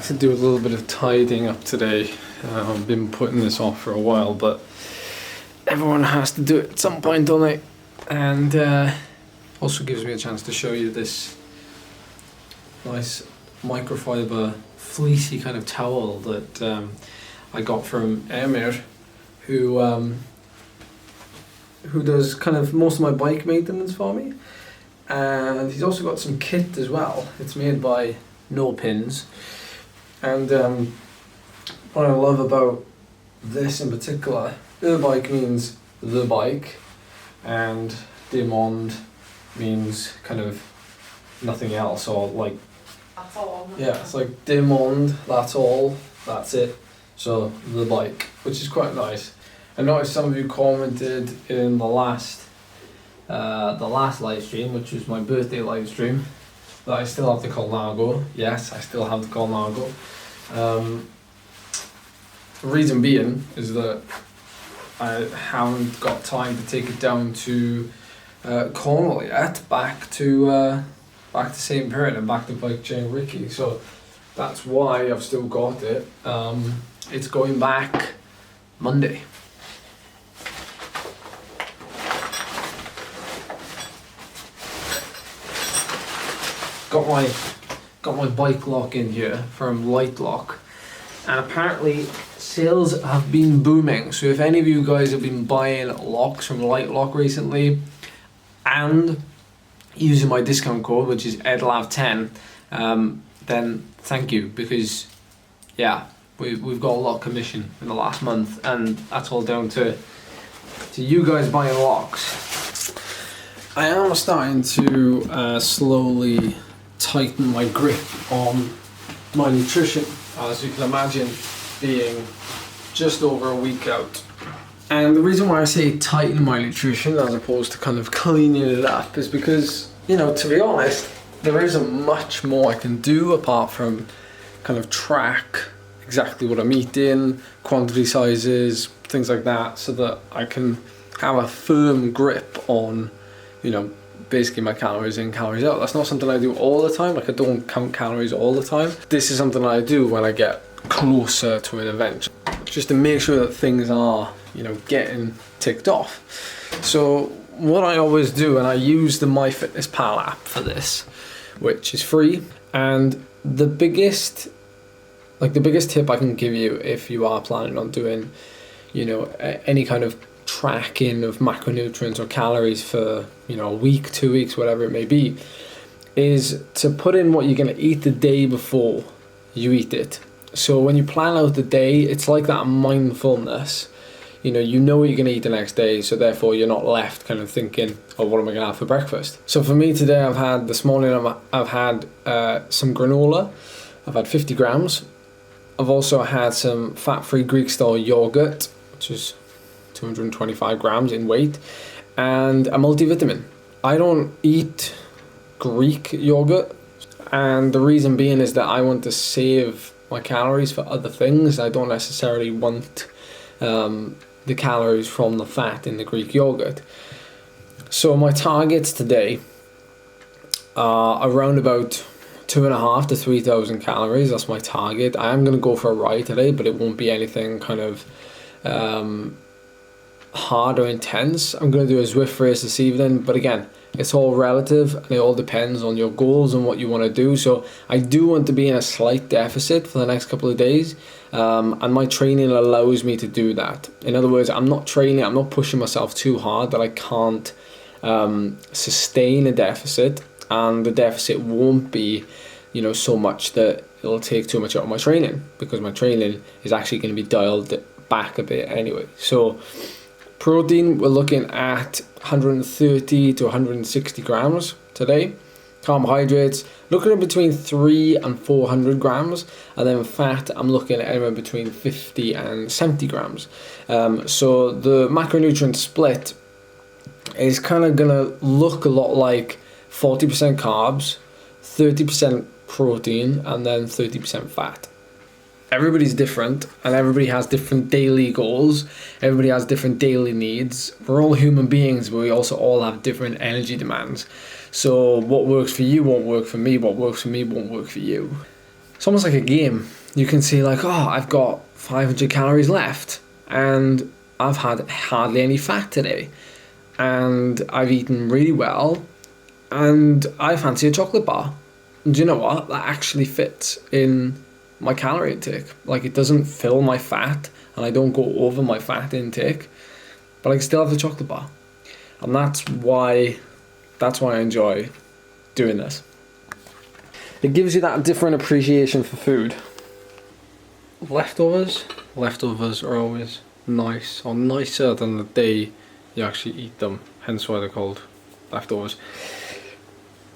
to do a little bit of tidying up today. I've been putting this off for a while, but everyone has to do it at some point, don't they? And also gives me a chance to show you this nice microfiber fleecy kind of towel that I got from Emir, who does kind of most of my bike maintenance for me. And he's also got some kit as well. It's made by No Pins. And what I love about this in particular, bike means the bike, and Demond means kind of nothing else, or like, that's all. yeah, it's like Demond, that's all, that's it. So the bike, which is quite nice. I noticed some of you commented in the last live stream, which was my birthday live stream, that I still have the Colnago. Yes, I still have the Colnago. The reason being is that I haven't got time to take it down to Cornwall yet, back to St. Piran and back to Bike Chain Ricky. So that's why I've still got it. It's going back Monday. Got my bike lock in here from Light Lock, and apparently sales have been booming. So if any of you guys have been buying locks from Light Lock recently and using my discount code, which is EDLAV10, then thank you, because yeah, we've got a lot of commission in the last month, and that's all down to you guys buying locks. I am starting to slowly tighten my grip on my nutrition, as you can imagine, being just over a week out. And the reason why I say tighten my nutrition as opposed to kind of cleaning it up is because, you know, to be honest, there isn't much more I can do apart from kind of track exactly what I'm eating, quantity sizes, things like that, so that I can have a firm grip on, you know, basically my calories in, calories out. That's not something I do all the time. Like, I don't count calories all the time. This is something I do when I get closer to an event, just to make sure that things are, you know, getting ticked off. So what I always do, and I use the MyFitnessPal app for this, which is free, and the biggest tip I can give you if you are planning on doing, you know, any kind of tracking of macronutrients or calories for, you know, a week, 2 weeks, whatever it may be, is to put in what you're going to eat the day before you eat it. So when you plan out the day, it's like that mindfulness. You know what you're going to eat the next day, so therefore you're not left kind of thinking, oh, what am I going to have for breakfast? So for me today, this morning I've had some granola. I've had 50 grams. I've also had some fat-free Greek-style yogurt, which is 225 grams in weight, and a multivitamin. I don't eat Greek yogurt, and the reason being is that I want to save my calories for other things. I don't necessarily want the calories from the fat in the Greek yogurt. So my targets today are around about 2,500 to 3,000 calories. That's my target. I am going to go for a ride today, but it won't be anything kind of hard or intense. I'm going to do a Zwift race this evening, but again, it's all relative and it all depends on your goals and what you want to do. So I do want to be in a slight deficit for the next couple of days, and my training allows me to do that. In other words, I'm not pushing myself too hard that I can't sustain a deficit, and the deficit won't be, you know, so much that it'll take too much out of my training, because my training is actually going to be dialed back a bit anyway. So protein, we're looking at 130 to 160 grams today. Carbohydrates, looking at between 300 and 400 grams. And then fat, I'm looking at anywhere between 50 and 70 grams. So the macronutrient split is kind of going to look a lot like 40% carbs, 30% protein, and then 30% fat. Everybody's different, and everybody has different daily goals. Everybody has different daily needs. We're all human beings, but we also all have different energy demands. So what works for you won't work for me. What works for me won't work for you. it's almost like a game. You can see like, oh, I've got 500 calories left and I've had hardly any fat today and I've eaten really well and I fancy a chocolate bar. And do you know what? That actually fits in my calorie intake. Like, it doesn't fill my fat and I don't go over my fat intake, but I can still have the chocolate bar. And that's why I enjoy doing this. It gives you that different appreciation for food. Leftovers are always nice, or nicer than the day you actually eat them, hence why they're called leftovers.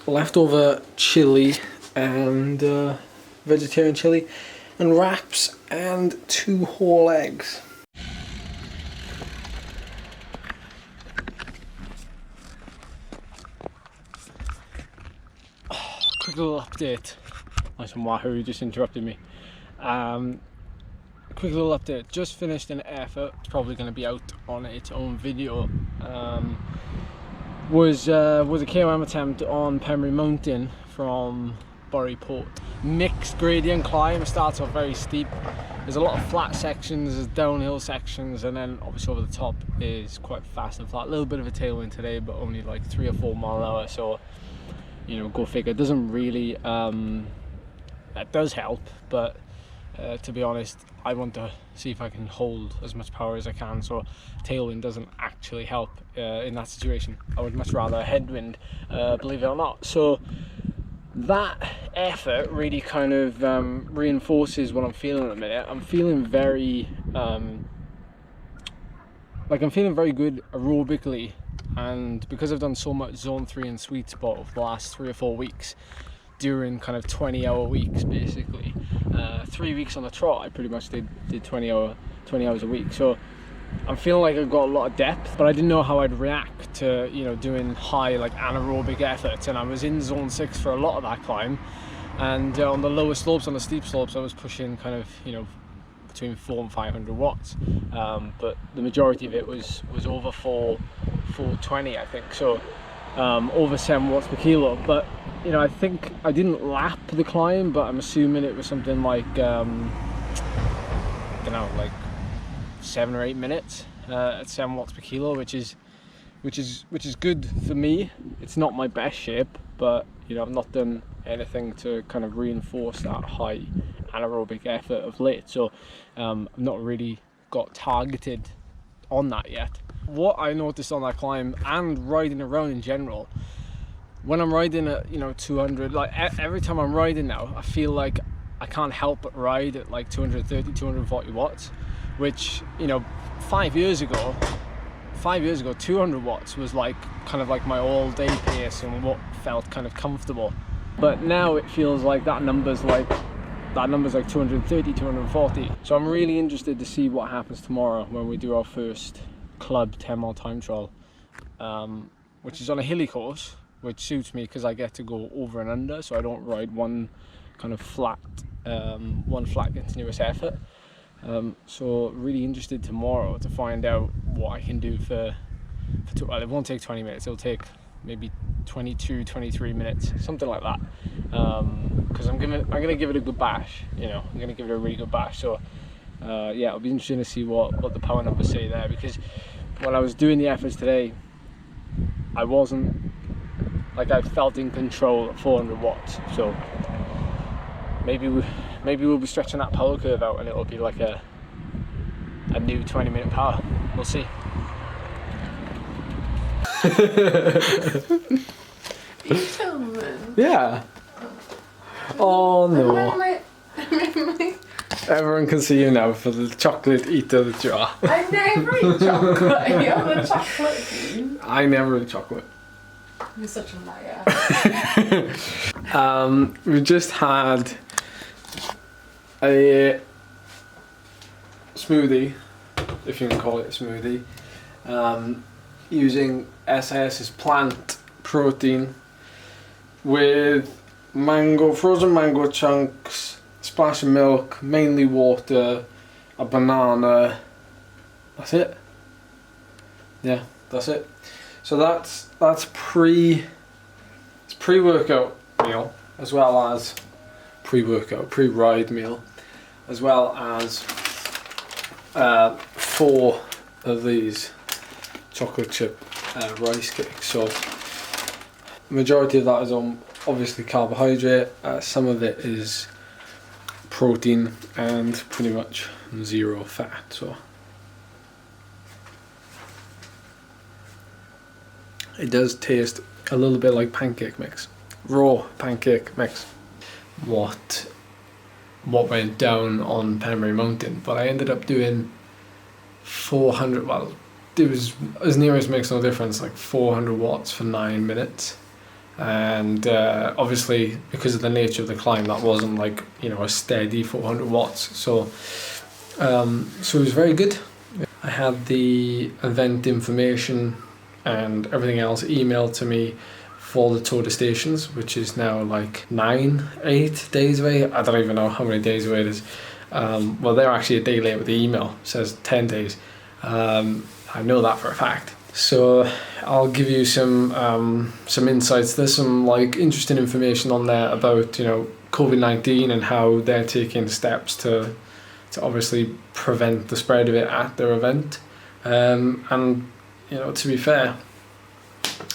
Leftover chili and vegetarian chili and wraps and 2 whole eggs. Quick little update. Nice and Wahoo, you just interrupted me. Quick little update. Just finished an effort. It's probably going to be out on its own video. Was a KOM attempt on Pembury Mountain from Bury Port. Mixed gradient climb. Starts off very steep. There's a lot of flat sections, there's downhill sections, and then obviously over the top is quite fast and flat. A little bit of a tailwind today, but only like 3 or 4 mile an hour. So, you know, go figure. It doesn't really. That does help, but to be honest, I want to see if I can hold as much power as I can. So tailwind doesn't actually help in that situation. I would much rather a headwind, believe it or not. So that effort really kind of reinforces what I'm feeling at the minute. I'm feeling very I'm feeling very good aerobically, and because I've done so much zone 3 and sweet spot over the last 3 or 4 weeks during kind of 20-hour weeks, basically 3 weeks on the trot, I pretty much did 20 hours a week. So I'm feeling like I've got a lot of depth, but I didn't know how I'd react to, you know, doing high like anaerobic efforts. And I was in zone 6 for a lot of that climb, and on the lower slopes, on the steep slopes, I was pushing kind of, you know, between 400 and 500 watts, but the majority of it was over 420, I think. So over 7 watts per kilo. But you know, I think I didn't lap the climb, but I'm assuming it was something like I don't know, like 7 or 8 minutes at 7 watts per kilo, which is good for me. It's not my best shape, but you know, I've not done anything to kind of reinforce that high anaerobic effort of late, so I've not really got targeted on that yet. What I noticed on that climb and riding around in general, when I'm riding at, you know, 200, like every time I'm riding now, I feel like I can't help but ride at like 230, 240 watts, which, you know, 5 years ago 200 watts was like kind of like my all day pace and what felt kind of comfortable. But now it feels like that number's like 230, 240. So I'm really interested to see what happens tomorrow when we do our first club 10 mile time trial, which is on a hilly course, which suits me because I get to go over and under, so I don't ride one kind of flat continuous effort. So really interested tomorrow to find out what I can do for well, it won't take 20 minutes, it'll take maybe 22, 23 minutes, something like that, because I'm gonna give it a good bash, you know, I'm gonna give it a really good bash. So yeah, it'll be interesting to see what the power numbers say there, because when I was doing the efforts today, I wasn't, like, I felt in control at 400 watts, so maybe we'll be stretching that power curve out and it'll be like a new 20-minute power. We'll see. You filming? Yeah. Oh no. Everyone can see you now for the chocolate eater that you are. I never eat chocolate. You're the chocolate fiend. I never eat chocolate. You're such a liar. We just had a smoothie, if you can call it a smoothie, using SIS's plant protein with frozen mango chunks, splash of milk, mainly water, a banana. That's it. Yeah, that's it. So that's pre-workout meal, as well as pre-workout, pre-ride meal, as well as 4 of these chocolate chip rice cakes. So the majority of that is on obviously carbohydrate, some of it is protein, and pretty much 0 fat. So it does taste a little bit like pancake mix, raw pancake mix. What went down on Pembury Mountain, but I ended up doing 400, well, it was as near as makes no difference, like 400 watts for 9 minutes. And obviously because of the nature of the climb, that wasn't like, you know, a steady 400 watts. So it was very good. I had the event information and everything else emailed to me for the Tour de Stations, which is now like 8 days away. I don't even know how many days away it is. Well, they're actually a day late with the email. It says 10 days. I know that for a fact. So I'll give you some insights. There's some like interesting information on there about, you know, COVID-19 and how they're taking steps to obviously prevent the spread of it at their event. And you know, to be fair,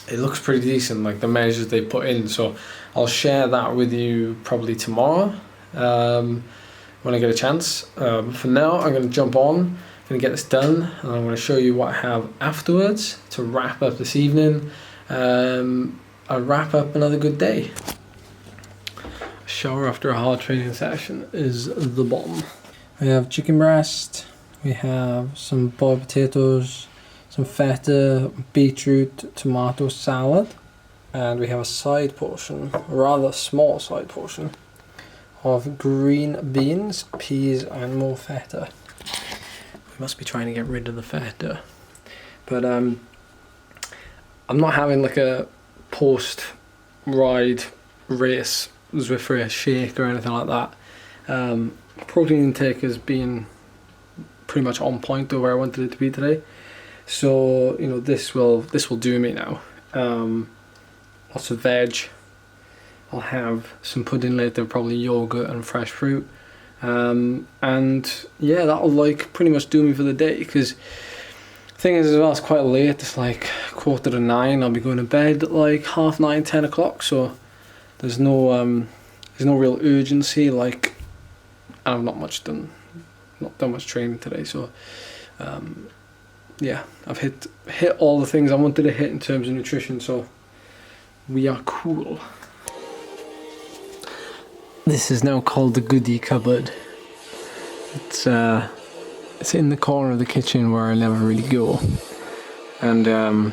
it looks pretty decent, like the measures they put in. So I'll share that with you probably tomorrow when I get a chance. For now, I'm going to jump on. I'm going to get this done, and I'm going to show you what I have afterwards to wrap up this evening. I'll wrap up another good day. A shower after a hard training session is the bomb. We have chicken breast, we have some boiled potatoes, some feta, beetroot, tomato salad, and we have a side portion, a rather small side portion, of green beans, peas, and more feta. We must be trying to get rid of the feta, but I'm not having like a post-ride race Zwift shake or anything like that. Protein intake has been pretty much on point to where I wanted it to be today. So, you know, this will do me now. Lots of veg. I'll have some pudding later, probably yogurt and fresh fruit. And yeah, that'll like pretty much do me for the day, because the thing is as well, it's quite late. It's like 9:15. I'll be going to bed at like 9:30, 10 o'clock. So there's no real urgency. Like, I've not done much training today. So yeah, I've hit all the things I wanted to hit in terms of nutrition, so we are cool. This is now called the goodie cupboard. It's in the corner of the kitchen where I never really go, and don't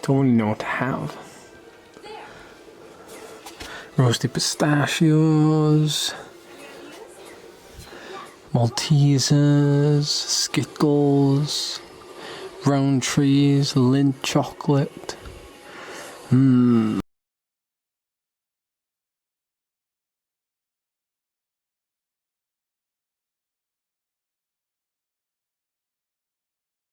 really know what to have. Roasted pistachios, Maltesers, Skittles, Roundtrees, Lindt chocolate.